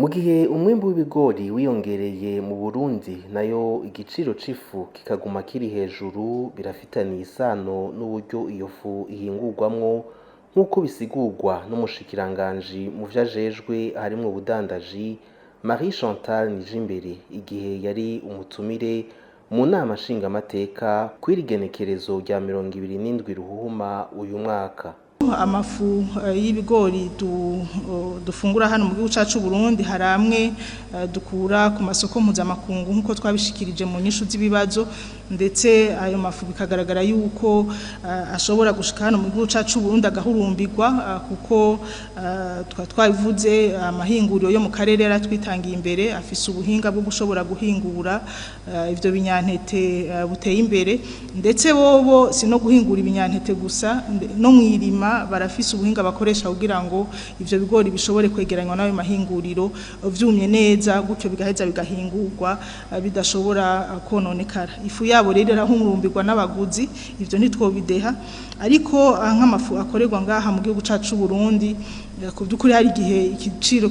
Mu gihe umwimbu w'ibigori wiyongereye mu Burundi nayo igiciro c'ifu kikaguma kiri hejuru birafitaniye isano n'uburyo iyo fu ihingurwamwo nk'uko bisigurwa n'umushikiranganji mu vyo ajejwe harimwo ubudandaji Marie Chantal Nijimbere igihe yari umutumire mu nama nshingamateka kw'iri genekerezo rya 27 Ruhuhuma uyu mwaka. Amafu y'ibigori dufungura hano mu gihugu cacu Burundi haramwe dukura ku masoko mpuzamakungu nkuko twabishikirije mu nyishu z'ibibazo, ndetse ayo mafu bikagaragara yuko ashobora gushika hano mu gihugu cacu Burundi agahurumbirwa kuko twabivuze amahinguriro yo mu karere yaratwitangiye imbere afise ubuhinga bwo gushobora guhingura ivyo binyantete buteye imbere, ndetse bobo si no guhingura ibinyantete gusa no mwirima barafise ubuhinga bakoresha kugira ngo ivyo bigori bishobore kwegeranywa nayo mahinguriro vyumye neza gutyo bigaheza bigahingurwa bidashobora kononekara. Ifu yabo rero irahumurumbirwa n'abaguzi, ivyo ntitwobideha, ariko nk'amafu akorerwa ngaha mu gihugu cacu Burundi ku byukuri hari igihe igiciro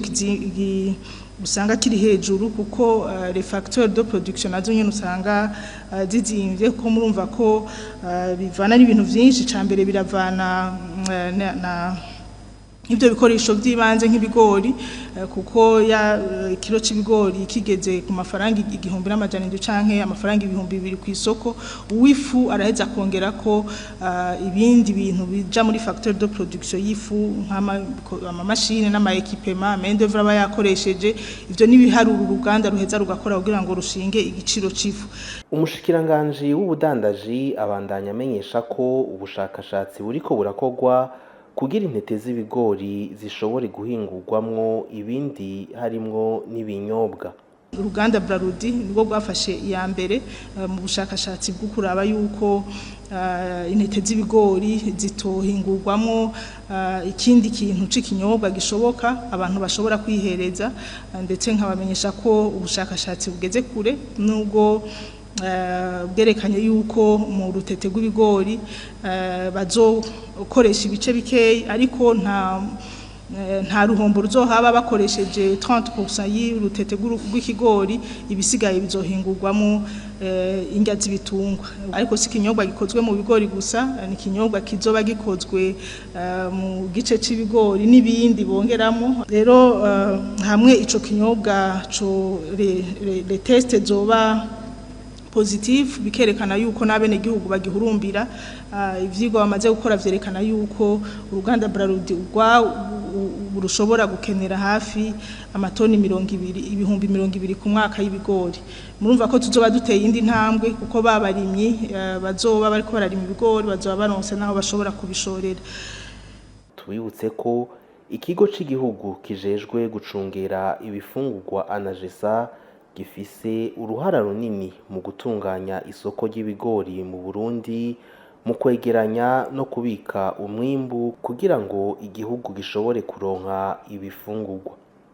usanga kiri hejuru kuko les facteurs de production nazo nyene usanga zizimvye ko murumva ko bivana n'ibintu vyinshi, cambere biravana na ibyo bikoresho by'ibanze nk'ibigori kuko ya kilo c'ibigori kigeze ku mafaranga 1,700 canke amafaranga 2,000 ku isoko, uwifu araheza kongera ko ibindi bintu bija muri facteur de production y'ifu nk'ama machine n'ama equipement main d'œuvre aba yakoresheje, ivyo nibiharura uruganda ruheza rugakora kugira ngo rushinge igiciro c'ifu. Umushikiranganji w'ubudandaji abandanya amenyesha ko ubushakashatsi buriko burakorwa kugira intete z'ibigori zishobore guhingurwamwo ibindi harimwo n'ibinyobwa. Uruganda Brarudi nibwo rwafashe iya mbere mu bushakashatsi bwo kuraba yuko intete z'ibigori zitohingurwamwo ikindi kintu c'ikinyobwa gishoboka abantu bashobora kwihereza, ndetse nkabamenyesha ko ubushakashatsi bugeze kure nubwo bwerekanye yuko mu rutete rw'ibigori bazokoresha ibice bikeyi, ariko nta ruhombo ruzohaba bakoresheje 30% y'urutete rw'ikigori, ibisigaye bizohingurwamo indya z'ibitungwa. Ariko si ikinyobwa gikozwe mu bigori gusa, ni ikinyobwa kizoba gikozwe mu gice c'ibigori n'ibindi bongeramo. Rero hamwe ico kinyobwa les tests zoba positive bikerekana yuko nabene gihugu bagihurumbira, ivyigwa bamaze gukora vyerekana yuko uruganda Brarudi rushobora gukenera hafi amatoni 200,000 ku mwaka y'ibigori. Murumva ko tuzoba duteye indi ntambwe kuko babarimyi bazoba bariko bararima ibigori bazoba baronse naho bashobora kubishorera. Tubibutse ko ikigo c'igihugu kijejwe gucungera ibifungurwa ANAGESA gifise uruhara runini mu gutunganya isoko ry'ibigori mu Burundi, mu kwegeranya no kubika umwimbu kugira ngo igihugu gishobore kuronka ibifungurwa.